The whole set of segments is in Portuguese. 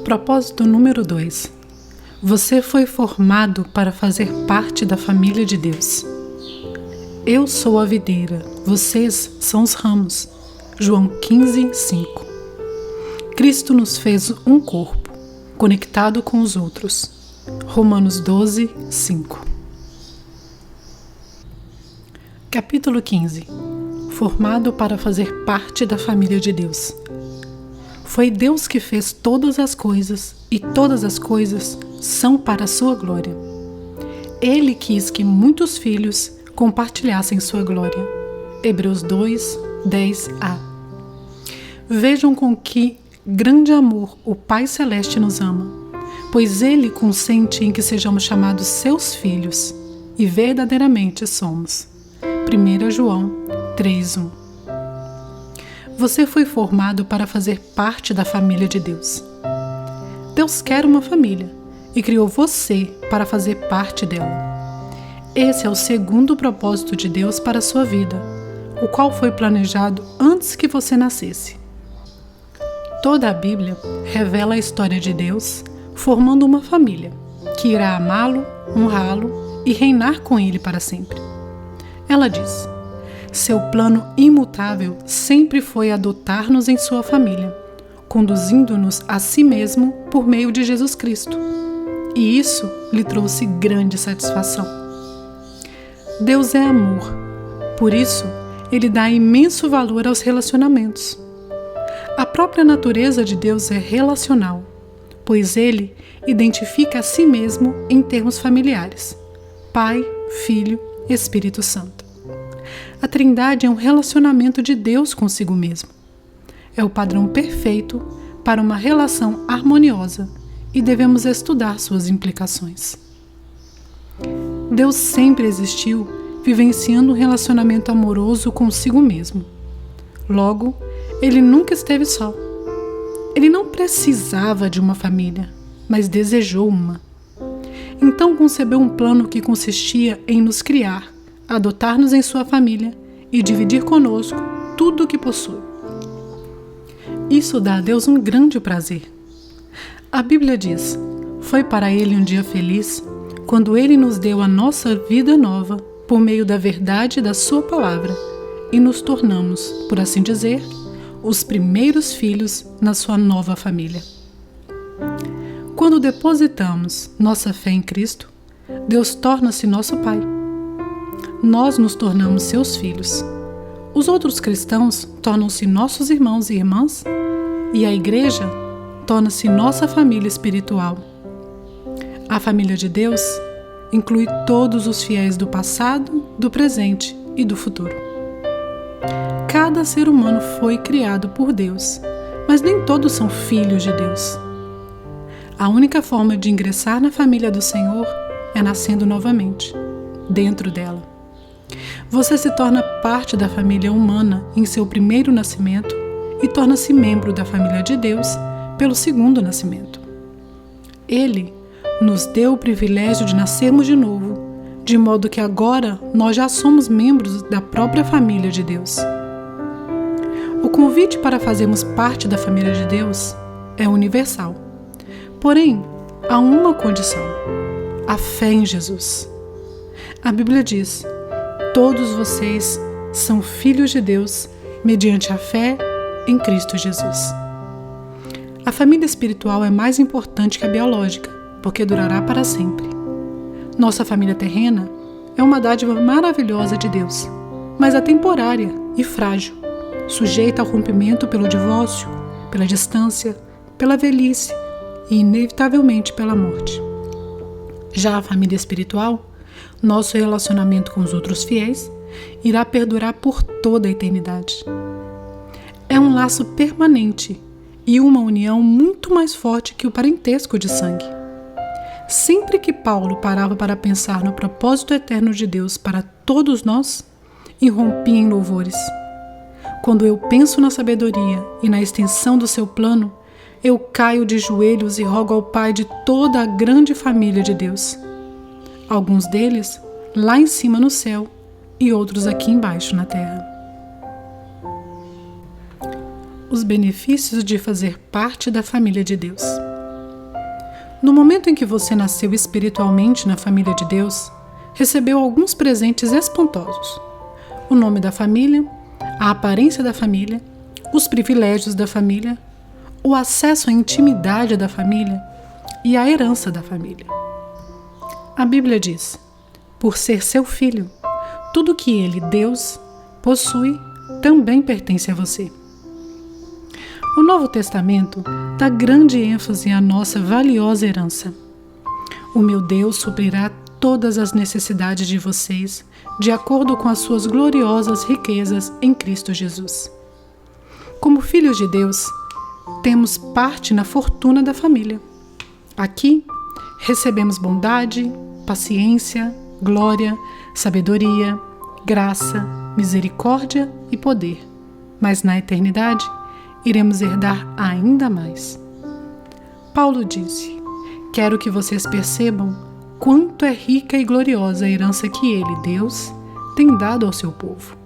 Propósito número 2. Você foi formado para fazer parte da família de Deus. Eu sou a videira, vocês são os ramos. João 15, 5. Cristo nos fez um corpo, conectado com os outros. Romanos 12, 5. Capítulo 15. Formado para fazer parte da família de Deus. Foi Deus que fez todas as coisas, e todas as coisas são para a sua glória. Ele quis que muitos filhos compartilhassem sua glória. Hebreus 2, 10a. Vejam com que grande amor o Pai Celeste nos ama, pois Ele consente em que sejamos chamados seus filhos, e verdadeiramente somos. 1 João 3:1. Você foi formado para fazer parte da família de Deus. Deus quer uma família e criou você para fazer parte dela. Esse é o segundo propósito de Deus para a sua vida, o qual foi planejado antes que você nascesse. Toda a Bíblia revela a história de Deus formando uma família que irá amá-lo, honrá-lo e reinar com ele para sempre. Ela diz: seu plano imutável sempre foi adotar-nos em sua família, conduzindo-nos a si mesmo por meio de Jesus Cristo. E isso lhe trouxe grande satisfação. Deus é amor, por isso Ele dá imenso valor aos relacionamentos. A própria natureza de Deus é relacional, pois Ele identifica a si mesmo em termos familiares: Pai, Filho e Espírito Santo. A Trindade é um relacionamento de Deus consigo mesmo. É o padrão perfeito para uma relação harmoniosa e devemos estudar suas implicações. Deus sempre existiu vivenciando um relacionamento amoroso consigo mesmo. Logo, Ele nunca esteve só. Ele não precisava de uma família, mas desejou uma. Então concebeu um plano que consistia em nos criar, adotar-nos em sua família e dividir conosco tudo o que possui. Isso dá a Deus um grande prazer. A Bíblia diz: foi para Ele um dia feliz quando Ele nos deu a nossa vida nova por meio da verdade da sua palavra e nos tornamos, por assim dizer, os primeiros filhos na sua nova família. Quando depositamos nossa fé em Cristo, Deus torna-se nosso Pai. Nós nos tornamos seus filhos. Os outros cristãos tornam-se nossos irmãos e irmãs, e a igreja torna-se nossa família espiritual. A família de Deus inclui todos os fiéis do passado, do presente e do futuro. Cada ser humano foi criado por Deus, mas nem todos são filhos de Deus. A única forma de ingressar na família do Senhor é nascendo novamente, dentro dela. Você se torna parte da família humana em seu primeiro nascimento e torna-se membro da família de Deus pelo segundo nascimento. Ele nos deu o privilégio de nascermos de novo, de modo que agora nós já somos membros da própria família de Deus. O convite para fazermos parte da família de Deus é universal. Porém, há uma condição: a fé em Jesus. A Bíblia diz: todos vocês são filhos de Deus mediante a fé em Cristo Jesus. A família espiritual é mais importante que a biológica, porque durará para sempre. Nossa família terrena é uma dádiva maravilhosa de Deus, mas é temporária e frágil, sujeita ao rompimento pelo divórcio, pela distância, pela velhice e, inevitavelmente, pela morte. Já a família espiritual, nosso relacionamento com os outros fiéis, irá perdurar por toda a eternidade. É um laço permanente e uma união muito mais forte que o parentesco de sangue. Sempre que Paulo parava para pensar no propósito eterno de Deus para todos nós, irrompia em louvores. Quando eu penso na sabedoria e na extensão do seu plano, eu caio de joelhos e rogo ao Pai de toda a grande família de Deus. Alguns deles lá em cima no céu e outros aqui embaixo na terra. Os benefícios de fazer parte da família de Deus. No momento em que você nasceu espiritualmente na família de Deus, recebeu alguns presentes espantosos: o nome da família, a aparência da família, os privilégios da família, o acesso à intimidade da família e a herança da família. A Bíblia diz: por ser seu filho, tudo que ele, Deus, possui também pertence a você. O Novo Testamento dá grande ênfase à nossa valiosa herança. O meu Deus suprirá todas as necessidades de vocês, de acordo com as suas gloriosas riquezas em Cristo Jesus. Como filhos de Deus, temos parte na fortuna da família. Aqui, recebemos bondade, paciência, glória, sabedoria, graça, misericórdia e poder. Mas na eternidade, iremos herdar ainda mais. Paulo disse: quero que vocês percebam quanto é rica e gloriosa a herança que Ele, Deus, tem dado ao seu povo.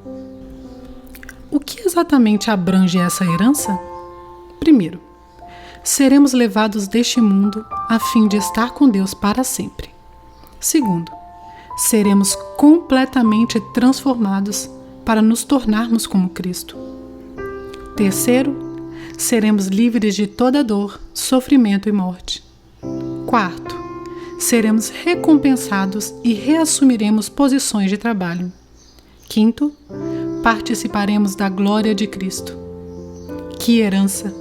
O que exatamente abrange essa herança? Primeiro, seremos levados deste mundo a fim de estar com Deus para sempre. Segundo, seremos completamente transformados para nos tornarmos como Cristo. Terceiro, seremos livres de toda dor, sofrimento e morte. Quarto, seremos recompensados e reassumiremos posições de trabalho. Quinto, participaremos da glória de Cristo. Que herança!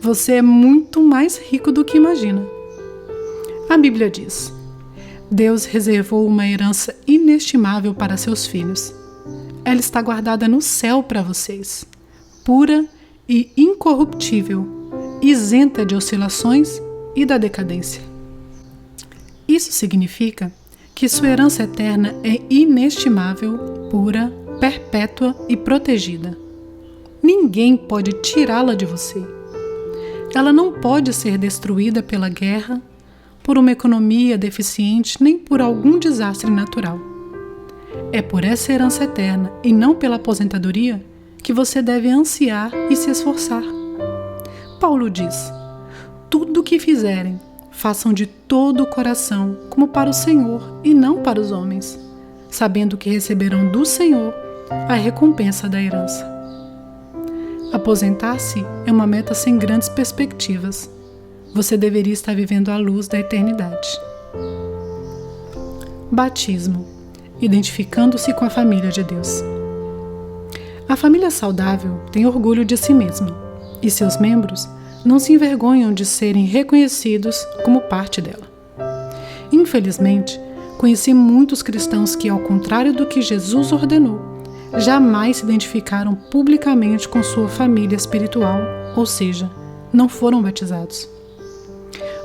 Você é muito mais rico do que imagina. A Bíblia diz: Deus reservou uma herança inestimável para seus filhos. Ela está guardada no céu para vocês, pura e incorruptível, isenta de oscilações e da decadência. Isso significa que sua herança eterna é inestimável, pura, perpétua e protegida. Ninguém pode tirá-la de você. Ela não pode ser destruída pela guerra, por uma economia deficiente, nem por algum desastre natural. É por essa herança eterna e não pela aposentadoria que você deve ansiar e se esforçar. Paulo diz: tudo o que fizerem, façam de todo o coração, como para o Senhor e não para os homens, sabendo que receberão do Senhor a recompensa da herança. Aposentar-se é uma meta sem grandes perspectivas. Você deveria estar vivendo à luz da eternidade. Batismo, identificando-se com a família de Deus. A família saudável tem orgulho de si mesma, e seus membros não se envergonham de serem reconhecidos como parte dela. Infelizmente, conheci muitos cristãos que, ao contrário do que Jesus ordenou, jamais se identificaram publicamente com sua família espiritual, ou seja, não foram batizados.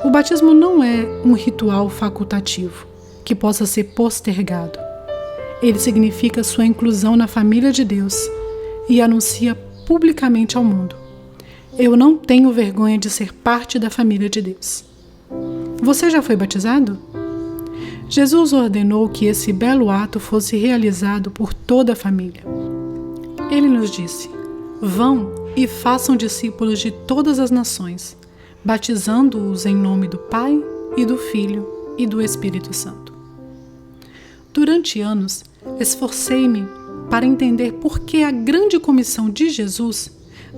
O batismo não é um ritual facultativo, que possa ser postergado. Ele significa sua inclusão na família de Deus e anuncia publicamente ao mundo: eu não tenho vergonha de ser parte da família de Deus. Você já foi batizado? Jesus ordenou que esse belo ato fosse realizado por toda a família. Ele nos disse: vão e façam discípulos de todas as nações, batizando-os em nome do Pai e do Filho e do Espírito Santo. Durante anos, esforcei-me para entender por que a grande comissão de Jesus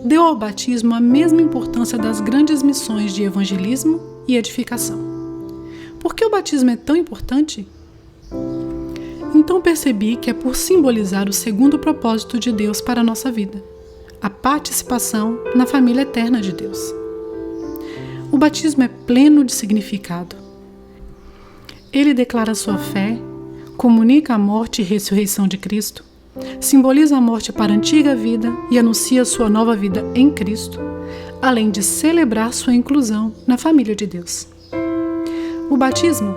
deu ao batismo a mesma importância das grandes missões de evangelismo e edificação. Por que o batismo é tão importante? Então percebi que é por simbolizar o segundo propósito de Deus para a nossa vida: a participação na família eterna de Deus. O batismo é pleno de significado. Ele declara sua fé, comunica a morte e ressurreição de Cristo, simboliza a morte para a antiga vida e anuncia sua nova vida em Cristo, além de celebrar sua inclusão na família de Deus. O batismo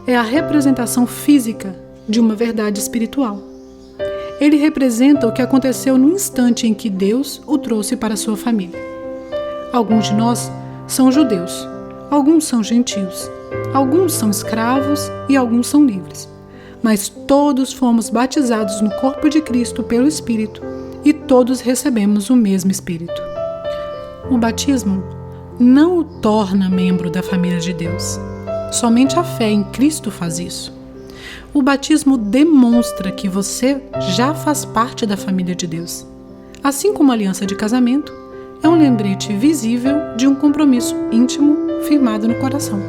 é a representação física de uma verdade espiritual. Ele representa o que aconteceu no instante em que Deus o trouxe para sua família. Alguns de nós são judeus, alguns são gentios, alguns são escravos e alguns são livres. Mas todos fomos batizados no corpo de Cristo pelo Espírito e todos recebemos o mesmo Espírito. O batismo não o torna membro da família de Deus. Somente a fé em Cristo faz isso. O batismo demonstra que você já faz parte da família de Deus. Assim como a aliança de casamento é um lembrete visível de um compromisso íntimo firmado no coração.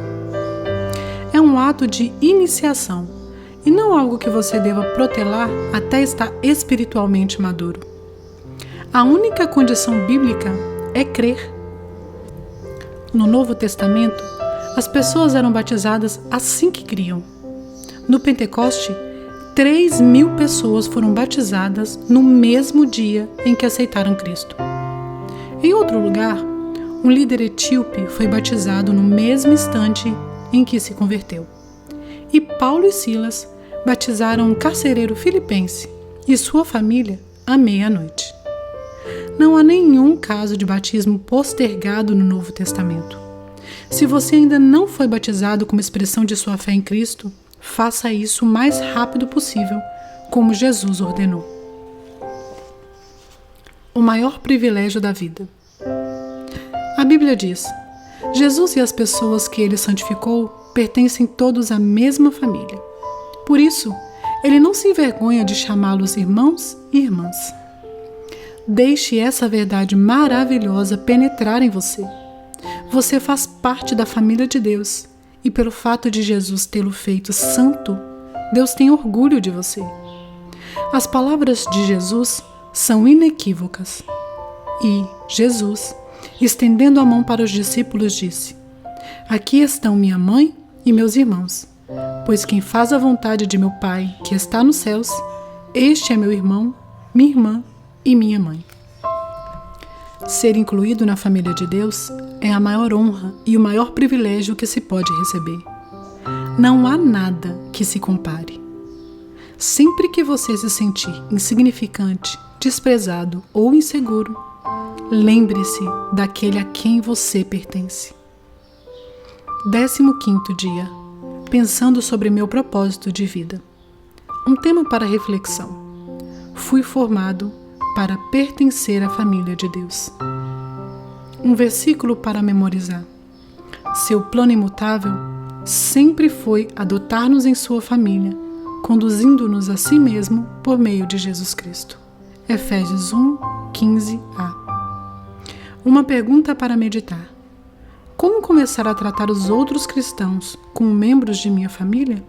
É um ato de iniciação e não algo que você deva protelar até estar espiritualmente maduro. A única condição bíblica é crer. No Novo Testamento, as pessoas eram batizadas assim que criam. No Pentecoste, 3.000 pessoas foram batizadas no mesmo dia em que aceitaram Cristo. Em outro lugar, um líder etíope foi batizado no mesmo instante em que se converteu. E Paulo e Silas batizaram um carcereiro filipense e sua família à meia-noite. Não há nenhum caso de batismo postergado no Novo Testamento. Se você ainda não foi batizado como expressão de sua fé em Cristo, faça isso o mais rápido possível, como Jesus ordenou. O maior privilégio da vida. A Bíblia diz: Jesus e as pessoas que ele santificou pertencem todos à mesma família. Por isso, ele não se envergonha de chamá-los irmãos e irmãs. Deixe essa verdade maravilhosa penetrar em você. Você faz parte da família de Deus e pelo fato de Jesus tê-lo feito santo, Deus tem orgulho de você. As palavras de Jesus são inequívocas. E Jesus, estendendo a mão para os discípulos, disse: Aqui estão minha mãe e meus irmãos, pois quem faz a vontade de meu Pai, que está nos céus, este é meu irmão, minha irmã e minha mãe. Ser incluído na família de Deus é a maior honra e o maior privilégio que se pode receber. Não há nada que se compare. Sempre que você se sentir insignificante, desprezado ou inseguro, lembre-se daquele a quem você pertence. 15º dia. Pensando sobre meu propósito de vida. Um tema para reflexão. Fui formado para pertencer à família de Deus. Um versículo para memorizar. Seu plano imutável sempre foi adotar-nos em sua família, conduzindo-nos a si mesmo por meio de Jesus Cristo. Efésios 1:15a. Uma pergunta para meditar. Como começar a tratar os outros cristãos como membros de minha família?